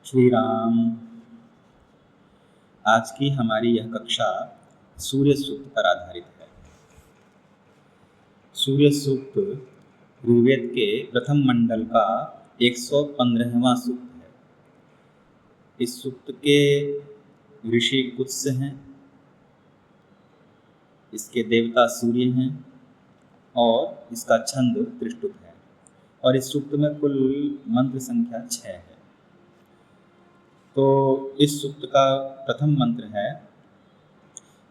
श्री राम। आज की हमारी यह कक्षा सूर्य सूक्त पर आधारित है। सूर्य सूक्त ऋग्वेद के प्रथम मंडल का 115वां सूक्त है। इस सूक्त के ऋषि कुत्स हैं, इसके देवता सूर्य हैं और इसका छंद त्रिष्टुप है। और इस सूक्त में कुल मंत्र संख्या 6 है। तो इस सूक्त का प्रथम मंत्र है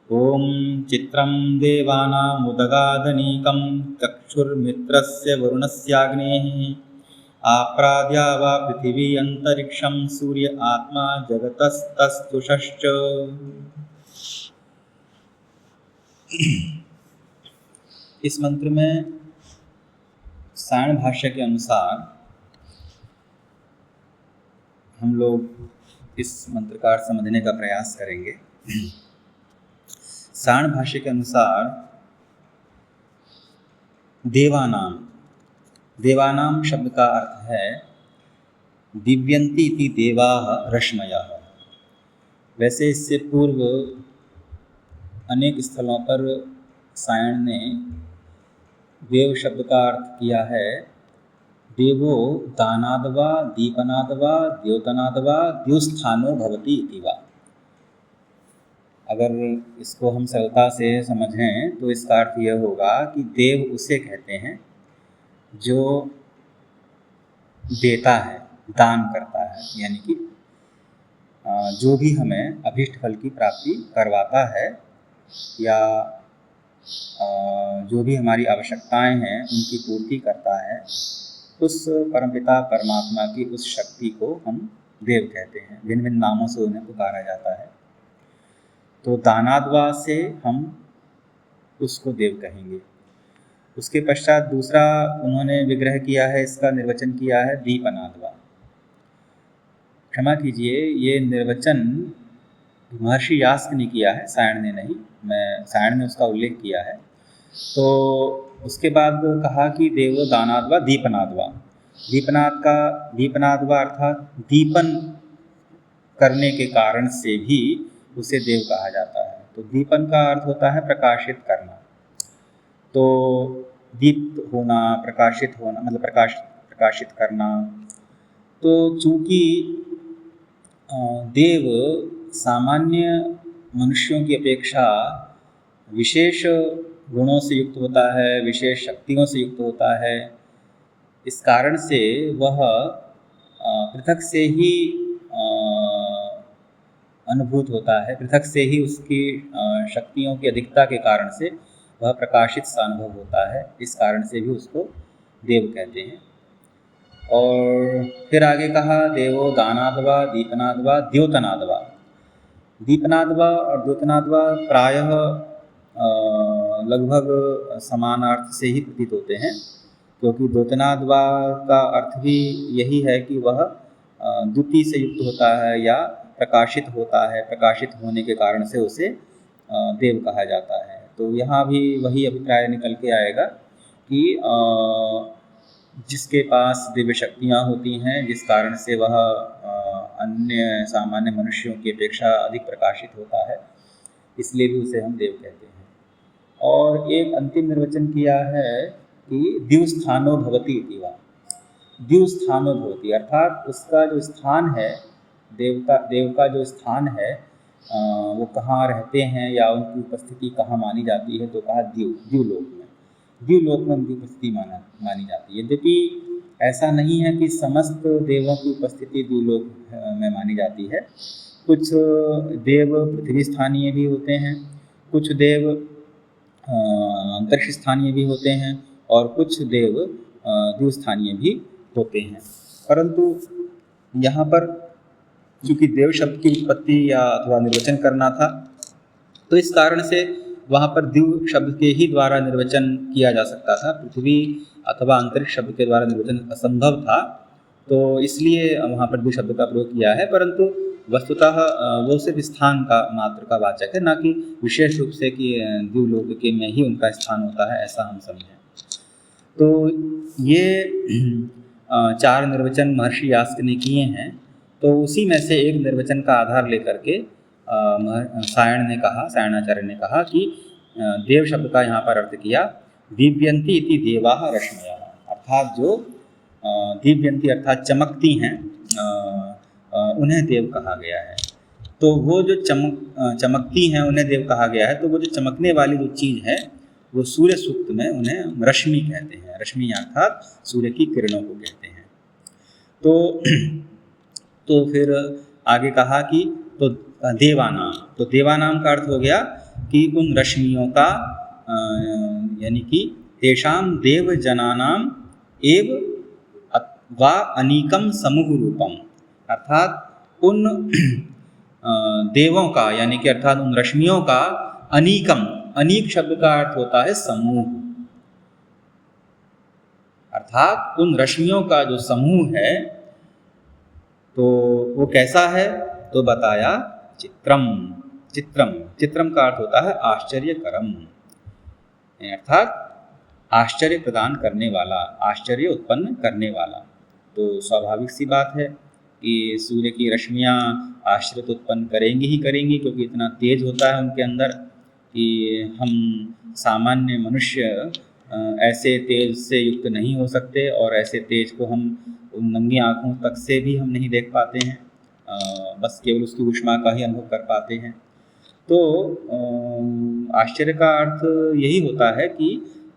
ओम चित्रं देवानामुदगादनीकं चक्षुर्मित्रस्य वरुणस्याग्नेः आप्राद्या वा पृथिवी अंतरिक्षं सूर्य आत्मा जगतस्तस्तुषश्च। इस मंत्र में सायण भाष्य के अनुसार हम लोग इस मंत्र का अर्थ समझने का प्रयास करेंगे। सायण भाष्य के अनुसार देवानाम शब्द का अर्थ है दिव्यन्ति इति देवाः रश्मयः। वैसे इससे पूर्व अनेक स्थलों पर सायण ने देव शब्द का अर्थ किया है देवो दानाद्वा दीपनाद्वा द्योतनाद्वा द्युस्थानो भवति इति वा। अगर इसको हम सरलता से समझें तो इसका अर्थ यह होगा कि देव उसे कहते हैं जो देता है, दान करता है, यानी कि जो भी हमें अभीष्ट फल की प्राप्ति करवाता है या जो भी हमारी आवश्यकताएं हैं उनकी पूर्ति करता है, उस परमपिता परमात्मा की उस शक्ति को हम देव कहते हैं। भिन्न भिन्न नामों से उन्हें पुकारा जाता है। तो दानाद्वा से हम उसको देव कहेंगे। उसके पश्चात दूसरा उन्होंने विग्रह किया है, इसका निर्वचन किया है दीपनाद्वा। क्षमा कीजिए, ये निर्वचन महर्षि यास्क ने किया है, सायण ने नहीं। सायण ने उसका उल्लेख किया है। तो उसके बाद कहा कि देवो दानाद्वा दीपनाद्वा। दीपनाद्वा अर्थात दीपन करने के कारण से भी उसे देव कहा जाता है। तो दीपन का अर्थ होता है प्रकाशित करना। तो दीप्त होना, प्रकाशित होना मतलब प्रकाशित करना। तो चूँकि देव सामान्य मनुष्यों की अपेक्षा विशेष गुणों से युक्त होता है, विशेष शक्तियों से युक्त होता है, इस कारण से वह पृथक से ही अनुभूत होता है। पृथक से ही उसकी शक्तियों की अधिकता के कारण से वह प्रकाशित सा अनुभव होता है। इस कारण से भी उसको देव कहते हैं। और फिर आगे कहा देवो दानाद्वा दीपनाद्वा द्योतनाद्वा। दीपनाद्वा और द्योतनाद्वा प्रायः लगभग समान अर्थ से ही प्रतीत होते हैं, क्योंकि द्योतनाद्वा का अर्थ भी यही है कि वह द्युति से युक्त होता है या प्रकाशित होता है। प्रकाशित होने के कारण से उसे देव कहा जाता है। तो यहाँ भी वही अभिप्राय निकल के आएगा कि जिसके पास दिव्य शक्तियाँ होती हैं, जिस कारण से वह अन्य सामान्य मनुष्यों की अपेक्षा अधिक प्रकाशित होता है, इसलिए भी उसे हम देव कहते हैं। और एक अंतिम निर्वचन किया है कि द्युस्थानो भवति इति वा। द्युस्थानो भवति अर्थात उसका जो स्थान है, देव का जो स्थान है, वो कहाँ रहते हैं या उनकी उपस्थिति कहाँ मानी जाती है, तो कहा द्युलोक में। द्युलोक में उनकी उपस्थिति मानी जाती है। यद्यपि ऐसा नहीं है कि समस्त देवों की उपस्थिति द्युलोक में मानी जाती है। कुछ देव पृथ्वी स्थानीय भी होते हैं, कुछ देव अंतरिक्ष स्थानीय भी होते हैं और कुछ देव द्युस्थानीय भी होते हैं। परंतु यहाँ पर चूँकि देव शब्द की उत्पत्ति या अथवा निर्वचन करना था, तो इस कारण से वहाँ पर द्यु शब्द के ही द्वारा निर्वचन किया जा सकता था। पृथ्वी अथवा अंतरिक्ष शब्द के द्वारा निर्वचन असंभव था, तो इसलिए वहाँ पर द्यु शब्द का प्रयोग किया है। परंतु वस्तुतः वो सिर्फ स्थान का मात्र का वाचक है, ना कि विशेष रूप से कि द्युलोक के में ही उनका स्थान होता है, ऐसा हम समझें। तो ये 4 निर्वचन महर्षि यास्क ने किए हैं। तो उसी में से एक निर्वचन का आधार लेकर के सायणाचार्य ने कहा कि देव शब्द का यहाँ पर अर्थ किया दिव्यंती इति देवाः रश्मयः, अर्थात जो दिव्यंती अर्थात चमकती हैं उन्हें देव कहा गया है। तो वो जो चमकती हैं उन्हें देव कहा गया है। तो वो जो चमकने वाली जो चीज़ है वो सूर्य सूक्त में उन्हें रश्मि कहते हैं। रश्मि अर्थात सूर्य की किरणों को कहते हैं। तो फिर आगे कहा कि तो देवानाम, तो देवानाम का अर्थ हो गया कि उन रश्मियों का यानी कि तेषाम देव जनानाम एव वा अनीकम समूह रूपम, अर्थात उन देवों का यानी कि अर्थात उन रश्मियों का अनीकम, अनीक शब्द का अर्थ होता है समूह, अर्थात उन रश्मियों का जो समूह है तो वो कैसा है, तो बताया चित्रम। चित्रम का अर्थ होता है आश्चर्यकरम, अर्थात आश्चर्य प्रदान करने वाला, आश्चर्य उत्पन्न करने वाला। तो स्वाभाविक सी बात है कि सूर्य की रश्मियाँ आश्चर्य तो उत्पन्न करेंगी ही करेंगी, क्योंकि इतना तेज होता है उनके अंदर कि हम सामान्य मनुष्य ऐसे तेज से युक्त नहीं हो सकते, और ऐसे तेज को हम नंगी आँखों तक से भी हम नहीं देख पाते हैं, बस केवल उसकी ऊष्मा का ही अनुभव कर पाते हैं। तो आश्चर्य का अर्थ यही होता है कि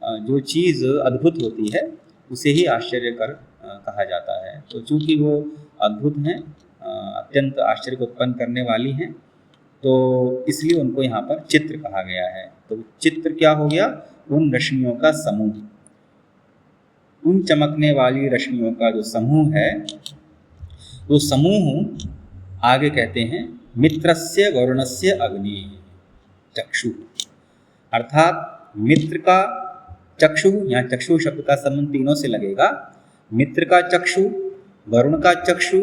जो चीज़ अद्भुत होती है उसे ही आश्चर्यकर कहा जाता है। तो चूँकि वो अद्भुत हैं, अत्यंत आश्चर्य को उत्पन्न करने वाली हैं, तो इसलिए उनको यहाँ पर चित्र कहा गया है। तो चित्र क्या हो गया, उन रश्मियों का समूह, उन चमकने वाली रश्मियों का जो समूह है, वो समूह आगे कहते हैं मित्रस्य वरुणस्य अग्नि चक्षु, अर्थात मित्र का चक्षु, यहाँ चक्षु शब्द का संबंध तीनों से लगेगा, मित्र का चक्षु, वरुण का चक्षु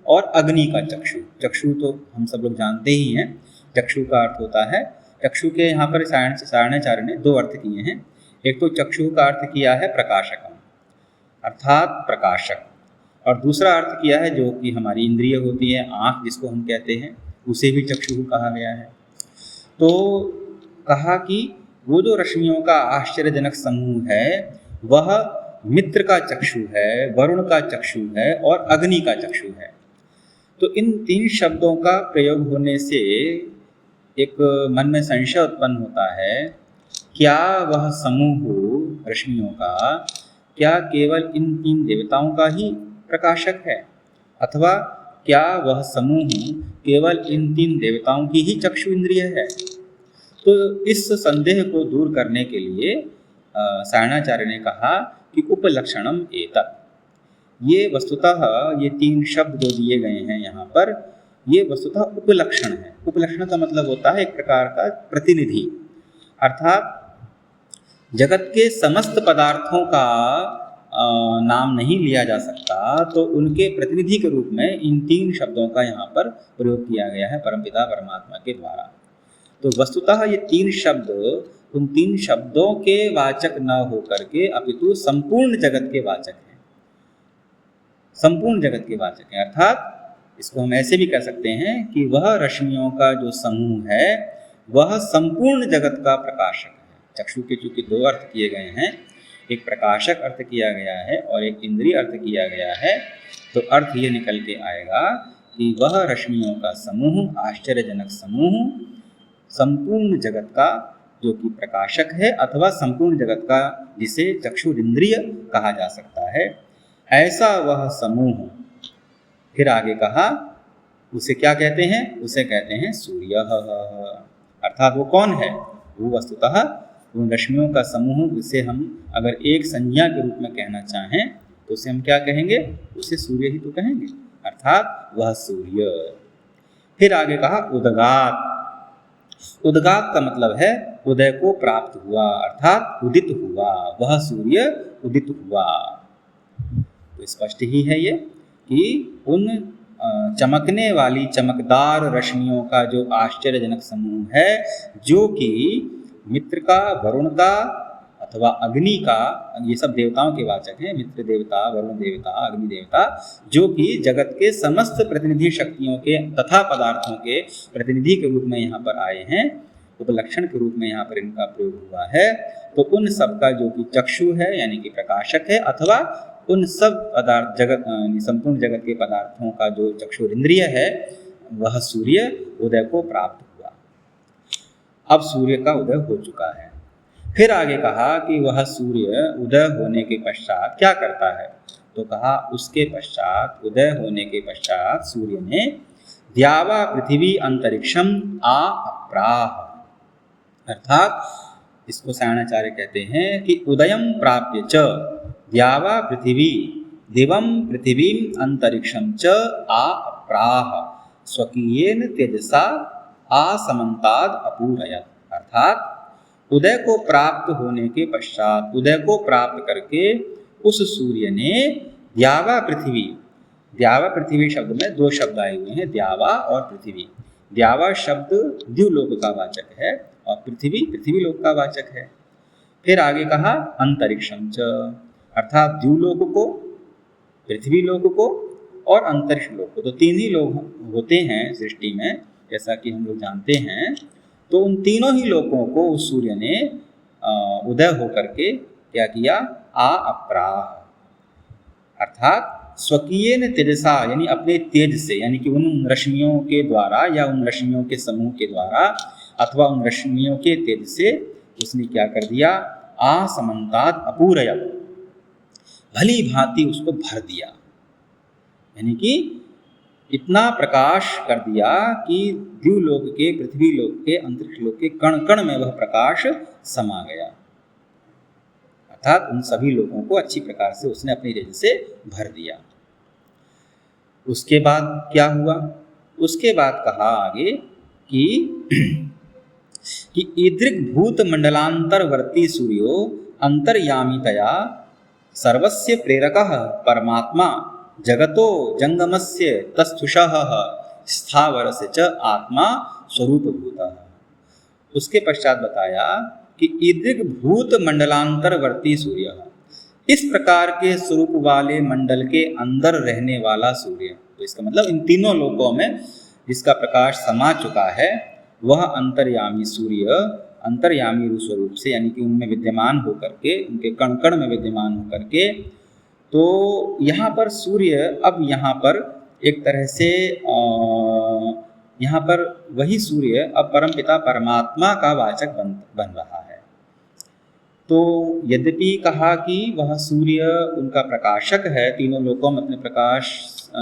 और अग्नि का चक्षु। चक्षु तो हम सब लोग जानते ही हैं, चक्षु का अर्थ होता है, चक्षु के यहाँ पर सायणाचार्य ने दो अर्थ किए हैं। एक तो चक्षु का अर्थ किया है प्रकाशकम, अर्थात प्रकाशक, और दूसरा अर्थ किया है जो कि हमारी इंद्रिय होती है, आँख जिसको हम कहते हैं, उसे भी चक्षु कहा गया है। तो कहा कि वो जो रश्मियों का आश्चर्यजनक समूह है वह मित्र का चक्षु है, वरुण का चक्षु है और अग्नि का चक्षु है। तो इन तीन शब्दों का प्रयोग होने से एक मन में संशय उत्पन्न होता है, क्या वह समूह रश्मियों का क्या केवल इन तीन देवताओं का ही प्रकाशक है, अथवा क्या वह समूह केवल इन तीन देवताओं की ही चक्षु इंद्रिय है? तो इस संदेह को दूर करने के लिए सायणाचार्य ने कहा कि उपलक्षणम एतत्, ये वस्तुतः ये तीन शब्द जो दिए गए हैं यहाँ पर, ये वस्तुतः उपलक्षण है। उपलक्षण का मतलब होता है एक प्रकार का प्रतिनिधि, अर्थात जगत के समस्त पदार्थों का नाम नहीं लिया जा सकता, तो उनके प्रतिनिधि के रूप में इन तीन शब्दों का यहाँ पर प्रयोग किया गया है परमपिता परमात्मा के द्वारा। तो वस्तुतः ये तीन शब्द उन तीन शब्दों के वाचक न होकर के अपितु संपूर्ण जगत के वाचक हैं, संपूर्ण जगत के वाचक हैं। अर्थात इसको हम ऐसे भी कह सकते हैं कि वह रश्मियों का जो समूह है वह संपूर्ण जगत का प्रकाशक है। चक्षु के चूंकि दो अर्थ किए गए हैं, एक प्रकाशक अर्थ किया गया है और एक इंद्रिय अर्थ किया गया है, तो अर्थ ये निकल के आएगा कि वह रश्मियों का समूह, आश्चर्यजनक समूह, संपूर्ण जगत का जो कि प्रकाशक है, अथवा संपूर्ण जगत का जिसे चक्षुरिंद्रिय कहा जा सकता है, ऐसा वह समूह। फिर आगे कहा उसे क्या कहते हैं, उसे कहते हैं सूर्य, अर्थात वो कौन है, वो वस्तुतः उन रश्मियों का समूह। उसे हम अगर एक संज्ञा के रूप में कहना चाहें तो उसे हम क्या कहेंगे, उसे सूर्य ही तो कहेंगे, अर्थात वह सूर्य। फिर आगे कहा उदगात, उदगात का मतलब है उदय को प्राप्त हुआ, अर्थात उदित हुआ, वह सूर्य उदित हुआ। तो स्पष्ट ही है ये कि उन चमकने वाली चमकदार रश्मियों का जो आश्चर्यजनक समूह है, जो कि मित्र का, वरुण का, अथवा अग्नि का, ये सब देवताओं के वाचक हैं, मित्र देवता, वरुण देवता, अग्नि देवता, जो कि जगत के समस्त प्रतिनिधि शक्तियों के तथा पदार्थों के प्रतिनिधि के रूप में यहाँ पर आए हैं, उपलक्षण के रूप में यहाँ पर इनका प्रयोग हुआ है। तो उन सब का जो कि चक्षु है यानी कि प्रकाशक है, अथवा उन सब पदार्थ जगत संपूर्ण जगत के पदार्थों का जो चक्षुरिंद्रिय है, वह सूर्य उदय को प्राप्त हुआ। अब सूर्य का उदय हो चुका है। फिर आगे कहा कि वह सूर्य उदय होने के पश्चात क्या करता है, तो कहा उसके पश्चात, उदय होने के पश्चात सूर्य ने द्यावा पृथ्वी अंतरिक्षम आ अप्राह, अर्थात इसको सायणाचार्य कहते हैं कि उदयम प्राप्य च द्यावा पृथ्वी दिवम पृथ्वीम अंतरिक्षम च आ अप्राह स्वकीयेन तेजसा आसमन्ताद अपूरयत, अर्थात उदय को प्राप्त होने के पश्चात, उदय को प्राप्त करके उस सूर्य ने द्यावा पृथ्वी, द्यावा पृथ्वी शब्द में दो शब्द आए हुए हैं, द्यावा और पृथ्वी। द्यावा शब्द द्युलोक का वाचक है और पृथ्वी पृथ्वीलोक का वाचक है। फिर आगे कहा अंतरिक्षम च, अर्थात द्युलोक को, पृथ्वीलोक को और अंतरिक्ष लोक को। तो तीन ही लोक होते हैं सृष्टि में, जैसा कि हम लोग जानते हैं। तो उन तीनों ही लोकों को उस सूर्य ने उदय होकर के क्या किया, आ अप्राह, अर्थात स्वकीय तेजसा यानी अपने तेज से, यानी कि उन रश्मियों के द्वारा या उन रश्मियों के समूह के द्वारा अथवा उन रश्मियों के तेज से उसने क्या कर दिया, आसमन्तात् अपूरयत्, भली भांति उसको भर दिया, यानी कि इतना प्रकाश कर दिया कि द्युलोक के, पृथ्वीलोक के, अंतरिक्ष लोक के कण कण में वह प्रकाश समा गया, अर्थात उन सभी लोगों को अच्छी प्रकार से उसने अपनी तेज से भर दिया। उसके बाद क्या हुआ, उसके बाद कहा आगे कि ईदृक् भूत मंडलांतरवर्ती सूर्यो अंतर्यामितया सर्वस्य प्रेरकः परमात्मा जगतो जंगमस्य तस्थुषः स्थावरस्य च आत्मा स्वरूपभूतः। उसके पश्चात बताया कि ईदृक् भूत मंडलांतरवर्ती सूर्य, इस प्रकार के स्वरूप वाले मंडल के अंदर रहने वाला सूर्य, तो इसका मतलब इन तीनों लोकों में जिसका प्रकाश समा चुका है वह अंतर्यामी सूर्य, अंतर्यामी स्वरूप से यानी कि उनमें विद्यमान होकर के, उनके कण कण में विद्यमान होकर के, तो यहाँ पर सूर्य अब यहाँ पर एक तरह से यहाँ पर वही सूर्य अब परमपिता परमात्मा का वाचक बन रहा है। तो यद्यपि कहा कि वह सूर्य उनका प्रकाशक है, तीनों लोकों में अपने प्रकाश,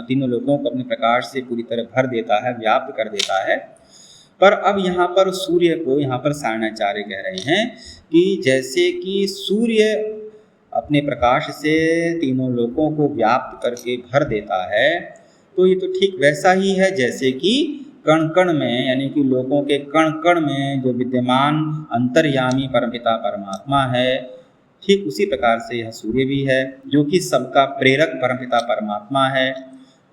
तीनों लोकों को अपने प्रकाश से पूरी तरह भर देता है, व्याप्त कर देता है, पर अब यहाँ पर सूर्य को, यहाँ पर सायणाचार्य कह रहे हैं कि जैसे कि सूर्य अपने प्रकाश से तीनों लोकों को व्याप्त करके भर देता है, तो ये तो ठीक वैसा ही है जैसे कि कण कण में, यानी कि लोकों के कण कण में जो विद्यमान अंतर्यामी परमपिता परमात्मा है, ठीक उसी प्रकार से यह सूर्य भी है जो कि सबका प्रेरक परमपिता परमात्मा है।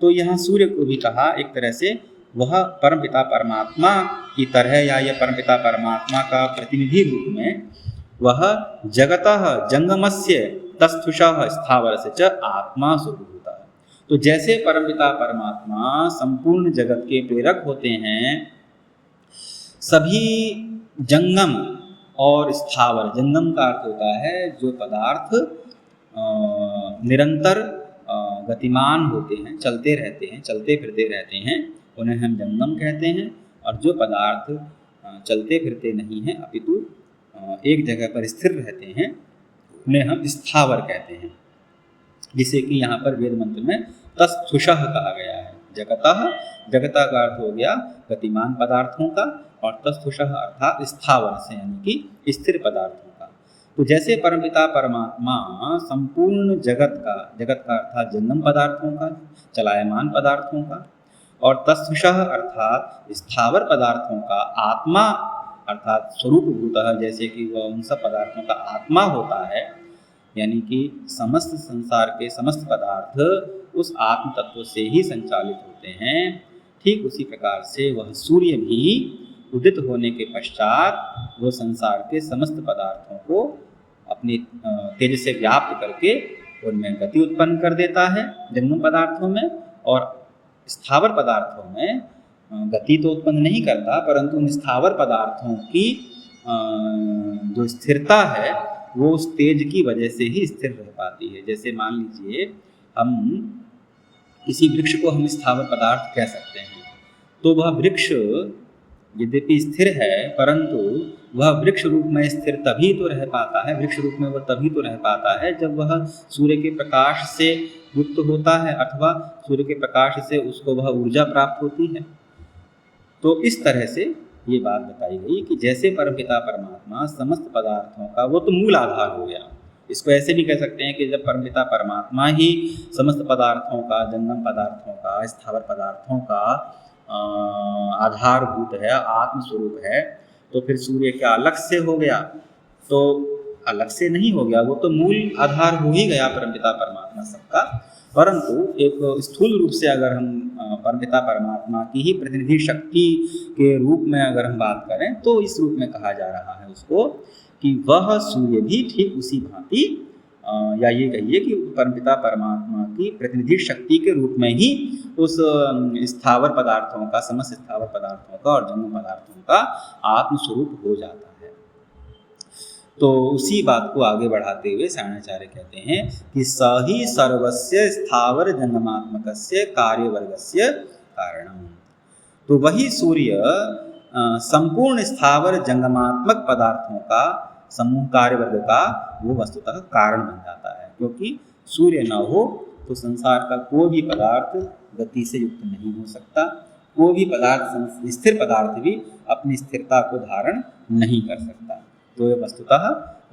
तो यहाँ सूर्य को भी कहा एक तरह से वह परमपिता परमात्मा की तरह, या यह परमपिता परमात्मा का प्रतिनिधि रूप में वह जगतः जंगमस्य तस्थुषः स्थावरस्य च आत्मा स्वरूपभूतः। तो जैसे परमपिता परमात्मा संपूर्ण जगत के प्रेरक होते हैं, सभी जंगम और स्थावर, जंगम का अर्थ होता है जो पदार्थ निरंतर गतिमान होते हैं, चलते रहते हैं, चलते फिरते रहते हैं, उन्हें हम जंगम कहते हैं। और जो पदार्थ चलते फिरते नहीं हैं अपितु एक जगह पर स्थिर रहते हैं, उन्हें हम स्थावर कहते हैं, जिसे कि यहाँ पर वेद मंत्र में तस्थुषः कहा गया है। जगतः, जगता का अर्थ हो गया गतिमान पदार्थों का, और तस्थुषः अर्थात स्थावर से यानी कि स्थिर पदार्थों का। तो जैसे परमपिता परमात्मा संपूर्ण जगत का अर्थात जंगम पदार्थों का, चलायमान पदार्थों का, और तस्थुषः अर्थात स्थावर पदार्थों का आत्मा अर्थात स्वरूपभूतः, जैसे कि वह उन सब पदार्थों का आत्मा होता है, यानी कि समस्त संसार के समस्त पदार्थ उस आत्म तत्व से ही संचालित होते हैं, ठीक उसी प्रकार से वह सूर्य भी उदित होने के पश्चात वो संसार के समस्त पदार्थों को अपनी तेज से व्याप्त करके उनमें गति उत्पन्न कर देता है जंगम पदार्थों में, और स्थावर पदार्थों में गति तो उत्पन्न नहीं करता, परंतु उन स्थावर पदार्थों की जो स्थिरता है वो उस तेज की वजह से ही स्थिर रह पाती है। जैसे मान लीजिए हम किसी वृक्ष को हम स्थावर पदार्थ कह सकते हैं, तो वह वृक्ष यद्यपि स्थिर है, परंतु वह वृक्ष रूप में स्थिर तभी तो रह पाता है, वृक्ष रूप में वह तभी तो रह पाता है जब वह सूर्य के प्रकाश से युक्त होता है, अथवा सूर्य के प्रकाश से उसको वह ऊर्जा प्राप्त होती है। तो इस तरह से ये बात बताई गई कि जैसे परमपिता परमात्मा समस्त पदार्थों का, वो तो मूल आधार हो गया, इसको ऐसे भी कह सकते हैं कि जब परमपिता परमात्मा ही समस्त पदार्थों का, जंगम पदार्थों का, स्थावर पदार्थों का आधारभूत है, आत्मस्वरूप है, तो फिर सूर्य क्या अलग से हो गया? तो अलग से नहीं हो गया, वो तो मूल आधार हो ही गया परमपिता परमात्मा सबका। परंतु एक स्थूल रूप से अगर हम परमपिता परमात्मा की ही प्रतिनिधि शक्ति के रूप में अगर हम बात करें, तो इस रूप में कहा जा रहा है उसको कि वह सूर्य भी ठीक उसी भांति, या ये कहिए कि परमपिता परमात्मा की प्रतिनिधि शक्ति के रूप में ही उस स्थावर पदार्थों का, समस्त स्थावर पदार्थों का और जंगम पदार्थों का आत्मस्वरूप हो जाता है। तो उसी बात को आगे बढ़ाते हुए सायणाचार्य कहते हैं कि स ही सर्वस्य स्थावर जंगमात्मकस्य कार्यवर्गस्य कारणम। तो वही सूर्य संपूर्ण स्थावर जंगमात्मक पदार्थों का समूह कार्यवर्ग का वो वस्तुतः कारण बन जाता है, क्योंकि सूर्य न हो तो संसार का कोई भी पदार्थ गति से युक्त नहीं हो सकता, कोई भी पदार्थ, स्थिर पदार्थ भी अपनी स्थिरता को धारण नहीं कर सकता। तो ये वस्तुतः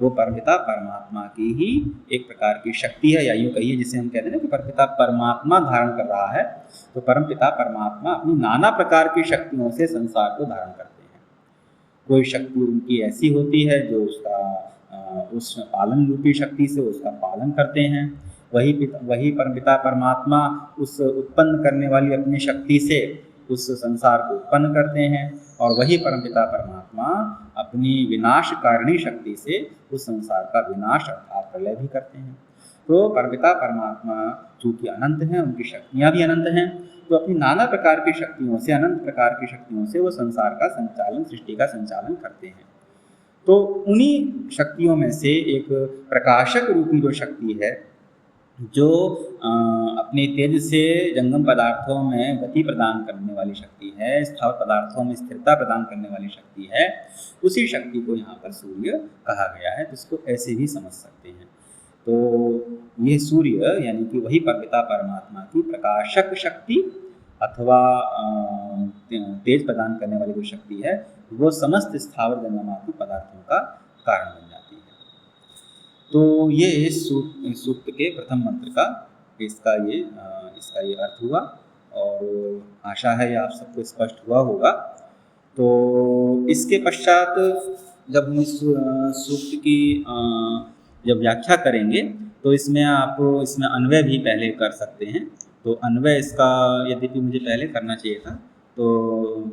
वो परमपिता परमात्मा की ही एक प्रकार की शक्ति है, या यूँ कहिए जिसे हम कहते हैं ना कि परमपिता परमात्मा धारण कर रहा है, तो परमपिता परमात्मा अपनी नाना प्रकार की शक्तियों से संसार को धारण करते हैं। कोई शक्ति उनकी ऐसी होती है जो उसका उस पालन रूपी शक्ति से उसका पालन करते हैं, वही परमपिता परमात्मा उस उत्पन्न करने वाली अपनी शक्ति से उस संसार को उत्पन्न करते हैं, और वही परमपिता परमात्मा अपनी विनाशकारिणी शक्ति से उस संसार का विनाश अर्थात प्रलय भी करते हैं। तो परमपिता परमात्मा चूँकि अनंत हैं, उनकी शक्तियाँ भी अनंत हैं, तो अपनी नाना प्रकार की शक्तियों से, अनंत प्रकार की शक्तियों से वो संसार का संचालन, सृष्टि का संचालन करते हैं। तो उन्हीं शक्तियों में से एक प्रकाशक रूपी जो शक्ति है, जो अपने तेज से जंगम पदार्थों में गति प्रदान करने वाली शक्ति है, स्थावर पदार्थों में स्थिरता प्रदान करने वाली शक्ति है, उसी शक्ति को यहाँ पर सूर्य कहा गया है। तो इसको ऐसे भी समझ सकते हैं। तो ये सूर्य यानी कि वही परमपिता परमात्मा की प्रकाशक शक्ति अथवा तेज प्रदान करने वाली जो शक्ति है, वो समस्त स्थावर जंगमात्मक पदार्थों का कारण बन जाती है। तो ये इस सूक्त के प्रथम मंत्र का इसका ये अर्थ हुआ, और आशा है ये आप सबको स्पष्ट हुआ होगा। तो इसके पश्चात जब हम इस सूक्त की जब व्याख्या करेंगे, तो इसमें अन्वय भी पहले कर सकते हैं। तो अन्वय इसका यद्यपि मुझे पहले करना चाहिए था, तो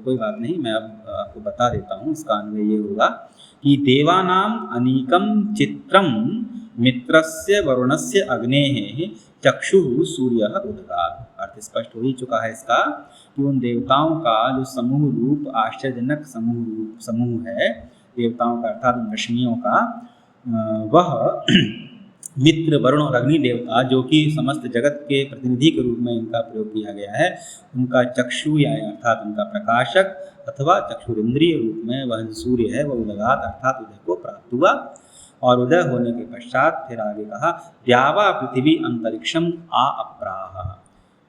कोई बात नहीं, मैं अब आपको बता देता हूँ। इसका अन्वय ये होगा कि देवानाम अनीकम चित्रम मित्रस्य वरुणस्य अग्नेः चक्षुः सूर्यः उदगात्। अर्थ स्पष्ट हो ही चुका है इसका कि उन देवताओं का जो समूह रूप, आश्चर्यजनक समूह है देवताओं का, अर्थात उन रश्मियों का, वह मित्र, वरुण और अग्नि देवता, जो कि समस्त जगत के प्रतिनिधि के रूप में इनका प्रयोग किया गया है, उनका चक्षु या अर्थात उनका प्रकाशक अथवा चक्षुरिंद्रिय रूप में वह सूर्य है, वह उदगात अर्थात उदय को प्राप्त हुआ। और उदय होने के पश्चात फिर आगे कहा द्यावा पृथ्वी अंतरिक्षम आ अप्राह।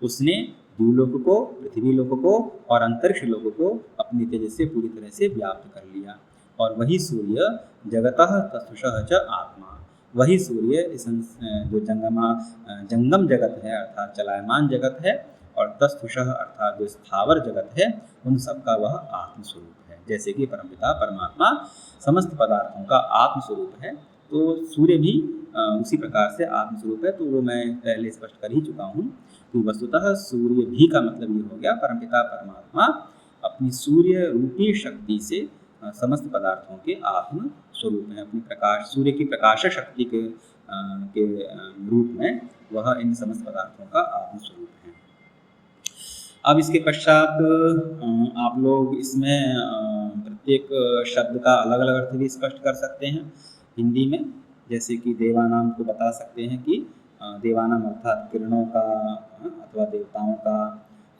उसने भूलोक को, पृथ्वी लोक को और अंतरिक्ष लोक को अपनी तेज से पूरी तरह से व्याप्त कर लिया। और वही सूर्य जगतः तत्सुषः च आत्मा, वही सूर्य इस जो जंगम जगत है अर्थात चलायमान जगत है, और तत्सुषः अर्थात जो स्थावर जगत है, उन सबका वह आत्मस्वरूप है। जैसे कि परमपिता परमात्मा समस्त पदार्थों का आत्मस्वरूप है, तो सूर्य भी उसी प्रकार से आत्मस्वरूप है। तो वो मैं पहले स्पष्ट कर ही चुका हूँ कि वस्तुतः सूर्य भी का मतलब ये हो गया परमपिता परमात्मा अपनी सूर्य रूपी शक्ति से समस्त पदार्थों के आत्म स्वरूप हैं। अपनी प्रकाश, सूर्य की प्रकाशक शक्ति के रूप में वह इन समस्त पदार्थों का आत्म स्वरूप है। अब इसके पश्चात आप लोग इसमें प्रत्येक शब्द का अलग अलग अर्थ भी स्पष्ट कर सकते हैं हिंदी में। जैसे कि देवानाम को बता सकते हैं कि देवानाम अर्थात किरणों का अथवा देवताओं का,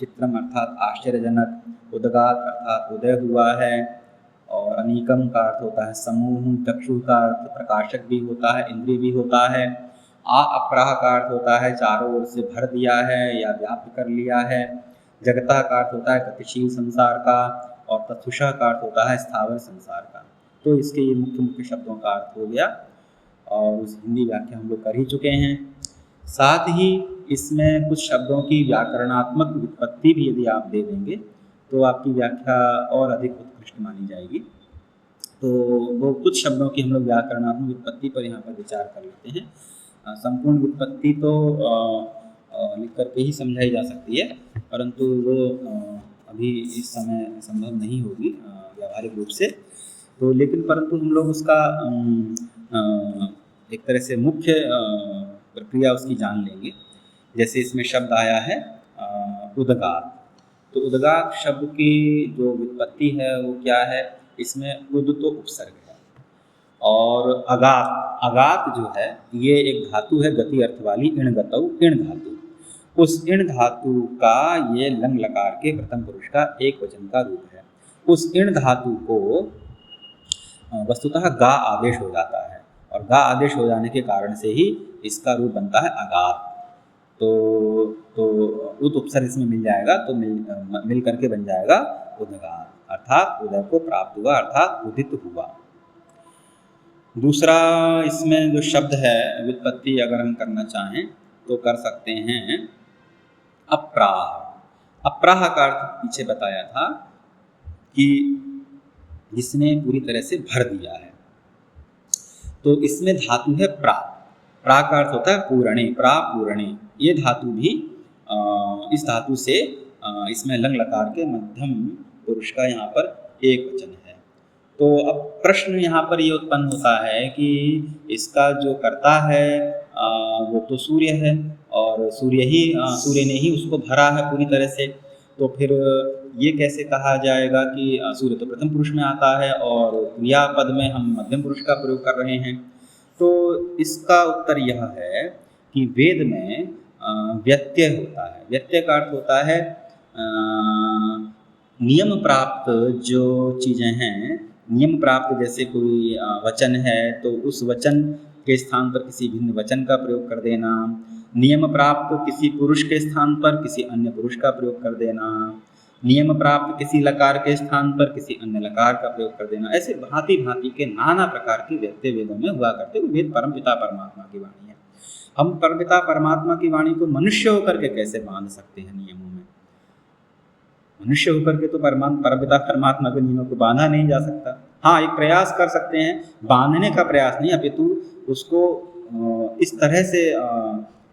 चित्रम अर्थात आश्चर्यजनक, उदगात अर्थात उदय हुआ है, और अनीकम का अर्थ होता है समूह, चक्षु का अर्थ प्रकाशक भी होता है, इंद्रिय भी होता है, अप्राह का अर्थ होता है चारों ओर से भर दिया है या व्याप्त कर लिया है, जगता का अर्थ होता है गतिशील संसार का, और तथुषा का अर्थ होता है स्थावर संसार का। तो इसके ये मुख्य मुख्य शब्दों का अर्थ हो गया और उस हिंदी व्याख्या हम लोग कर ही चुके हैं। साथ ही इसमें कुछ शब्दों की व्याकरणात्मक व्युत्पत्ति भी यदि आप दे देंगे तो आपकी व्याख्या और अधिक उत्कृष्ट मानी जाएगी। तो वो कुछ शब्दों की हम लोग व्याकरणात्मक व्युत्पत्ति पर यहाँ पर विचार कर लेते हैं। संपूर्ण व्युत्पत्ति तो लिख करके ही समझाई जा सकती है, परंतु वो अभी इस समय संभव नहीं होगी व्यावहारिक रूप से। तो लेकिन परंतु हम लोग उसका एक तरह से मुख्य प्रक्रिया उसकी जान लेंगे। जैसे इसमें शब्द आया है उदगात, तो उदगात शब्द की जो व्युत्पत्ति है वो क्या है, इसमें उद तो उपसर्ग है और अगात, अगात जो है ये एक धातु है गति अर्थ वाली, इण गतौ, इण धातु। उस इण धातु का ये लंग लकार के प्रथम पुरुष का एक वचन का रूप है। उस इण धातु को वस्तुतः गा आदेश हो जाता है और गा आदेश हो जाने के कारण से ही इसका रूप बनता है अगात। तो उत उपसर्ग इसमें मिल जाएगा तो मिल करके बन जाएगा उदगात, अर्थात उदय को प्राप्त हुआ अर्थात उदित हुआ। दूसरा इसमें जो शब्द है व्युत्पत्ति अगर हम करना चाहें तो कर सकते हैं अप्राह। अप्राह का अर्थ पीछे बताया था कि जिसने पूरी तरह से भर दिया है। तो इसमें धातु है प्रा, प्रा का अर्थ होता है पूरणे, प्रा पूरणे। ये धातु भी इस धातु से इसमें लंग लकार के मध्यम पुरुष का यहाँ पर एक वचन है। तो अब प्रश्न यहाँ पर ये उत्पन्न होता है कि इसका जो कर्ता है वो तो सूर्य है और सूर्य ने ही उसको भरा है पूरी तरह से। तो फिर ये कैसे कहा जाएगा कि सूर्य तो प्रथम पुरुष में आता है और क्रियापद में हम मध्यम पुरुष का प्रयोग कर रहे हैं। तो इसका उत्तर यह है कि वेद में व्यत्यय होता है। व्यत्यय का अर्थ होता है नियम प्राप्त जो चीज़ें हैं, नियम प्राप्त जैसे कोई वचन है तो उस वचन के स्थान पर किसी भिन्न वचन का प्रयोग कर देना, नियम प्राप्त किसी पुरुष के स्थान पर किसी अन्य पुरुष का प्रयोग कर देना, नियम प्राप्त किसी लकार के स्थान पर किसी अन्य लकार का प्रयोग कर देना। ऐसे भांति भांति के नाना प्रकार के व्यत्यय वेदों में हुआ करते हैं। वेद परमपिता परमात्मा की वाणी है। हम परमपिता परमात्मा की वाणी को मनुष्य होकर के कैसे बांध सकते हैं नियमों में? मनुष्य होकर के तो परमपिता परमात्मा के नियमों को बांधा नहीं जा सकता। हाँ, एक प्रयास कर सकते हैं, बांधने का प्रयास नहीं, अपितु उसको इस तरह से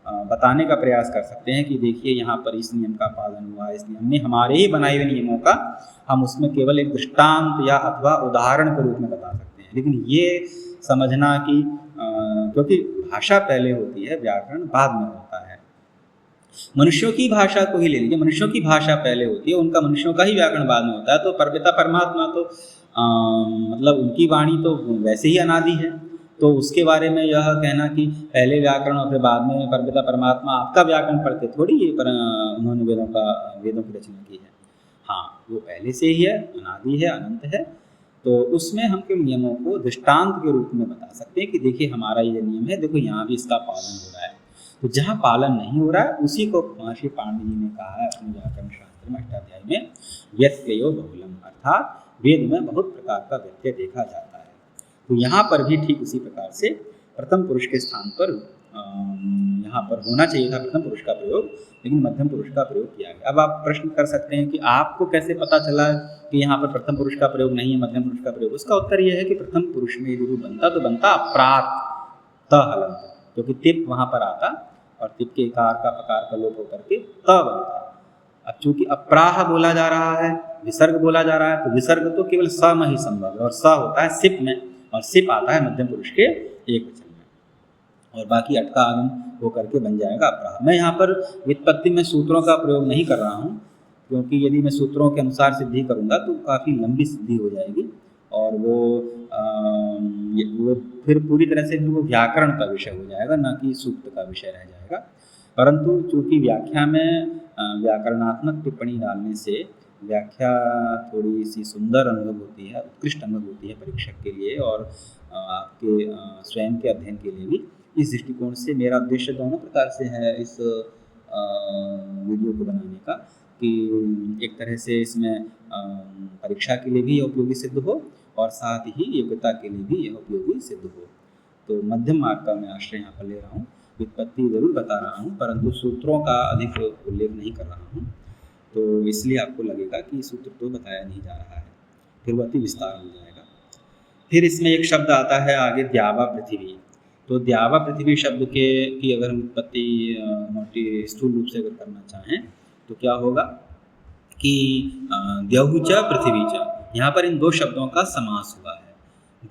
बताने का प्रयास कर सकते हैं कि देखिए यहाँ पर इस नियम का पालन हुआ, इस नियम ने हमारे ही बनाए हुए नियमों का हम उसमें केवल एक दृष्टांत या अथवा उदाहरण के रूप में बता सकते हैं। लेकिन ये समझना कि क्योंकि भाषा पहले होती है, व्याकरण बाद में होता है। मनुष्यों की भाषा को ही ले लीजिए, मनुष्यों की भाषा पहले होती है, उनका मनुष्यों का ही व्याकरण बाद में होता है। तो परमपिता परमात्मा तो मतलब उनकी वाणी तो वैसे ही अनादि है। तो उसके बारे में यह कहना कि पहले व्याकरण और फिर बाद में परमपिता परमात्मा आपका व्याकरण पढ़ते थोड़ी ये उन्होंने वेदों की रचना की है। हाँ, वो पहले से ही है, अनादि है, अनंत है। तो उसमें हम के नियमों को दृष्टांत के रूप में बता सकते हैं कि देखिए हमारा ये नियम है, देखो यहाँ भी इसका पालन हो रहा है। तो जहाँ पालन नहीं हो रहा है उसी को महर्षि पाणिनि जी ने कहा है अपने व्याकरण शास्त्र में अष्टाध्यायी में, व्यत्ययो बहुलम, अर्थात वेद में बहुत प्रकार का व्यत्यय देखा जाता है। तो यहाँ पर भी ठीक उसी प्रकार से प्रथम पुरुष के स्थान पर यहाँ पर होना चाहिए था प्रथम पुरुष का प्रयोग, लेकिन मध्यम पुरुष का प्रयोग किया गया। अब आप प्रश्न कर सकते हैं कि आपको कैसे पता चला कि यहाँ पर प्रथम पुरुष का प्रयोग नहीं है, मध्यम पुरुष का प्रयोग? उसका उत्तर यह है कि प्रथम पुरुष में यदि बनता तो बनता अप्रात त हलंत, क्योंकि तिप वहाँ पर आता और तिप के कार का पकार का लोप होकर के त बनता। अब चूंकि अप्राह बोला जा रहा है, विसर्ग बोला जा रहा है, तो विसर्ग तो केवल स में ही संभव है, और स होता है सिप में, और सिप आता है मध्यम पुरुष के एक वचन में, और बाकी अट का आगम होकर के बन जाएगा अप्राह। मैं यहाँ पर व्युत्पत्ति में सूत्रों का प्रयोग नहीं कर रहा हूँ, क्योंकि यदि मैं सूत्रों के अनुसार सिद्धि करूँगा तो काफ़ी लंबी सिद्धि हो जाएगी, और वो फिर पूरी तरह से वो व्याकरण का विषय हो जाएगा, ना कि सूक्त का विषय रह जाएगा। परंतु चूँकि व्याख्या में व्याकरणात्मक टिप्पणी डालने से व्याख्या थोड़ी सी सुंदर अनुभव होती है, उत्कृष्ट अनुभव होती है परीक्षक के लिए, और आपके स्वयं के अध्ययन के लिए भी। इस दृष्टिकोण से मेरा उद्देश्य दोनों प्रकार से है इस वीडियो को बनाने का, कि एक तरह से इसमें परीक्षा के लिए भी उपयोगी सिद्ध हो, और साथ ही योग्यता के लिए भी यह उपयोगी सिद्ध हो। तो मध्यम मार्ग का मैं आश्रय यहाँ पर ले रहा हूँ। व्युत्पत्ति जरूर बता रहा हूँ, परंतु सूत्रों का अधिक उल्लेख नहीं कर रहा हूँ, तो इसलिए आपको लगेगा कि सूत्र तो बताया नहीं जा रहा है, फिर वो अति विस्तार हो जाएगा। फिर इसमें एक शब्द आता है आगे, द्यावा पृथ्वी। तो द्यावा पृथ्वी शब्द की अगर हम उत्पत्ति मोटी स्थूल रूप से अगर करना चाहें तो क्या होगा कि द्यौः च पृथ्वी च, यहाँ पर इन दो शब्दों का समास हुआ है,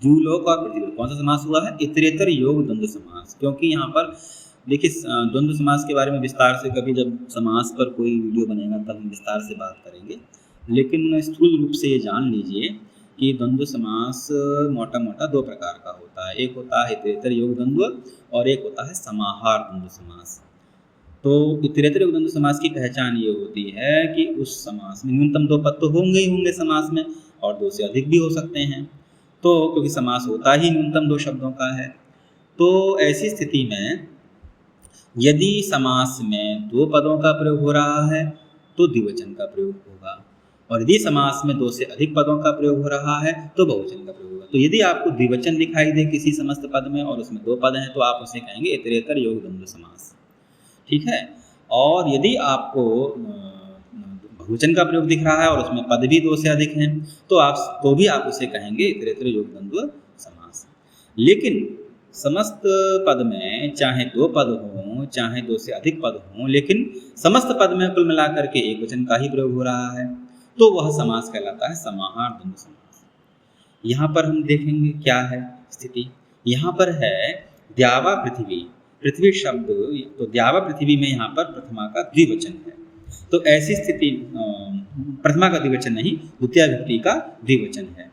द्यूलोक और पृथ्वीलोक। कौन सा समास हुआ है? इतरेतर योग द्वंद्व समास। क्योंकि यहाँ पर देखिए द्वंद्व समास के बारे में विस्तार से कभी जब समास पर कोई वीडियो बनेगा तब हम विस्तार से बात करेंगे, लेकिन स्थूल रूप से ये जान लीजिए कि द्वंद्व समास मोटा मोटा दो प्रकार का होता है। एक होता है इतरेतर योग द्वंद्व और एक होता है समाहार द्वंद्व समास। तो इतरेतर योग द्वंद्व समास की पहचान ये होती है कि उस समास में न्यूनतम दो पद तो होंगे ही होंगे समास में, और दो से अधिक भी हो सकते हैं। तो क्योंकि समास होता ही न्यूनतम दो शब्दों का है, तो ऐसी स्थिति में यदि समास में दो पदों का प्रयोग हो रहा है तो द्विवचन का प्रयोग होगा, और यदि समास में दो से अधिक पदों का प्रयोग हो रहा है तो बहुवचन का प्रयोग होगा। तो यदि आपको द्विवचन दिखाई दे किसी समस्त पद में और उसमें दो पद हैं तो आप उसे कहेंगे इतरेतर योग द्वंद्व समास, ठीक है। और यदि आपको बहुवचन का प्रयोग दिख रहा है और उसमें पद भी दो से अधिक हैं तो भी आप उसे कहेंगे इतरेतर योग द्वंद्व समास। लेकिन समस्त पद में चाहे दो पद हों चाहे दो से अधिक पद हों, लेकिन समस्त पद में कुल मिलाकर के एक वचन का ही प्रयोग हो रहा है तो वह समास कहलाता है समाहार द्वंद्व समास। यहाँ पर हम देखेंगे क्या है स्थिति। यहाँ पर है द्यावा पृथ्वी, पृथ्वी शब्द, तो द्यावा पृथ्वी में यहाँ पर प्रथमा का द्विवचन है। तो ऐसी स्थिति प्रथमा का द्विवचन नहीं, द्वितीय विभक्ति का द्विवचन है।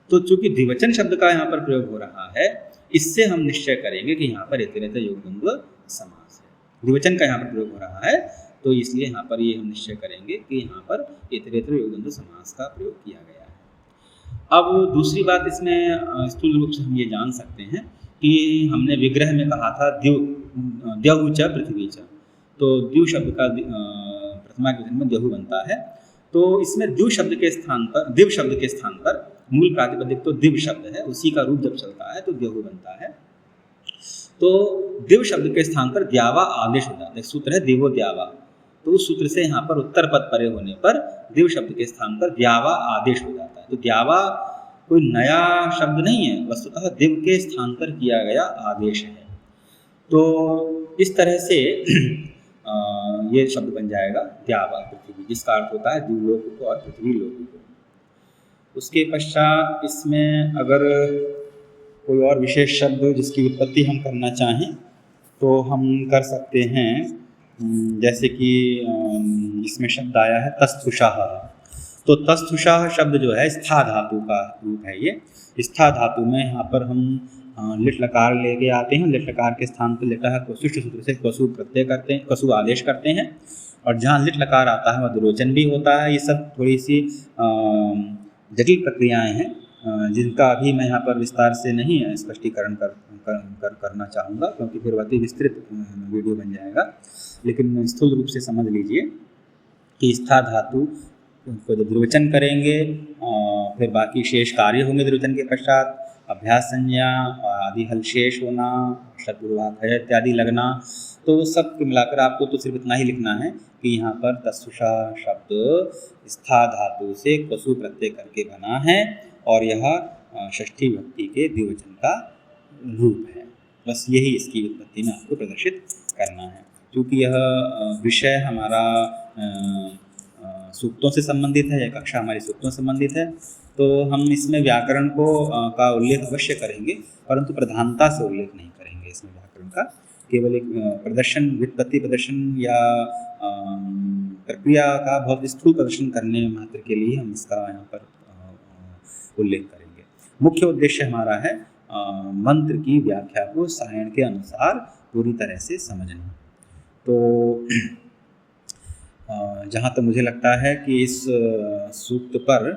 तो चूंकि द्विवचन शब्द का यहाँ पर प्रयोग हो रहा है, इससे हम निश्चय करेंगे कि यहाँ पर इतरेतर योग द्वंद्व समास है। द्विवचन का यहाँ पर प्रयोग हो रहा है तो इसलिए यहाँ पर ये हम निश्चय करेंगे कि यहाँ पर इतरेतर योग द्वंद्व समास का प्रयोग किया गया है। अब दूसरी बात इसमें स्थूल रूप से हम ये जान सकते हैं कि हमने विग्रह में कहा था द्यौः च पृथ्वी च, तो द्यू शब्द का प्रथमा के वचन में द्यौः बनता है। तो इसमें द्यू शब्द के स्थान पर, दिव शब्द के स्थान पर मूल प्रातिपदिक तो दिव शब्द है, उसी का रूप जब चलता है तो द्यौः बनता है। तो दिव शब्द के स्थान पर द्यावा आदेश हो जाता है। सूत्र है दिवो द्यावा, तो उस सूत्र से यहाँ पर उत्तर पद परे होने पर दिव शब्द के स्थान पर द्यावा आदेश हो जाता है। तो द्यावा कोई नया शब्द नहीं है, वस्तुतः दिव के स्थान पर किया गया आदेश है। तो इस तरह से ये शब्द बन जाएगा द्यावा पृथ्वी, जिसका अर्थ होता है द्यूलोक और पृथ्वी लोक। उसके पश्चात इसमें अगर कोई और विशेष शब्द जिसकी उत्पत्ति हम करना चाहें तो हम कर सकते हैं, जैसे कि इसमें शब्द आया है तस्थुषः। तो तस्थुषः शब्द जो है स्था धातु का रूप है। ये स्था धातु में यहाँ पर हम लिट लकार लेके आते हैं, लिट लकार के स्थान पर लिटः को सुष्ठ सूत्र से कसु प्रत्यय करते हैं, कसु आदेश करते हैं, और जहाँ लिट लकार आता है वह द्विवचन भी होता है। ये सब थोड़ी सी जटिल प्रक्रियाएं हैं जिनका अभी मैं यहाँ पर विस्तार से नहीं स्पष्टीकरण करना चाहूँगा, क्योंकि फिर अति विस्तृत वीडियो बन जाएगा। लेकिन स्थूल रूप से समझ लीजिए कि स्था धातु को जब द्विवचन करेंगे फिर बाकी शेष कार्य होंगे द्विवचन के पश्चात, अभ्यास संज्ञा आदि हल शेष होना, षट्पूर्वाक है इत्यादि लगना, तो सब मिलाकर आपको तो सिर्फ इतना ही लिखना है कि यहाँ पर तस्थुषा शब्द स्था धातु से कसु प्रत्यय करके बना है और यह षष्ठी विभक्ति के द्विवचन का रूप है। बस यही इसकी उत्पत्ति में आपको प्रदर्शित करना है। क्योंकि यह विषय हमारा सूक्तों से संबंधित है, यह कक्षा हमारी सूक्तों से संबंधित है, तो हम इसमें व्याकरण को का उल्लेख अवश्य करेंगे, परंतु प्रधानता से उल्लेख नहीं करेंगे इसमें व्याकरण का। केवल एक प्रदर्शन, व्युत्पत्ति प्रदर्शन या प्रक्रिया का बहुत स्थूल प्रदर्शन करने मात्र के लिए हम इसका यहाँ पर उल्लेख करेंगे। मुख्य उद्देश्य हमारा है मंत्र की व्याख्या को सायण के अनुसार पूरी तरह से समझना। तो जहाँ तक मुझे लगता है कि इस सूक्त पर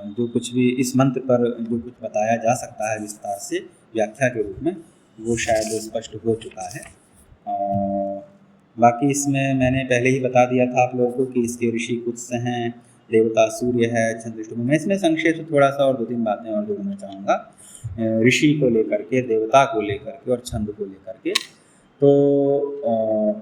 जो कुछ भी, इस मंत्र पर जो कुछ बताया जा सकता है विस्तार से व्याख्या के रूप में, वो शायद स्पष्ट हो चुका है। बाकी इसमें मैंने पहले ही बता दिया था आप लोगों को कि इसके ऋषि कुत्स हैं, देवता सूर्य है, छंद। मैं इसमें संक्षेप से थोड़ा सा और 2-3 बातें और जोड़ना चाहूँगा ऋषि को लेकर के, देवता को लेकर के और छंद को लेकर के। तो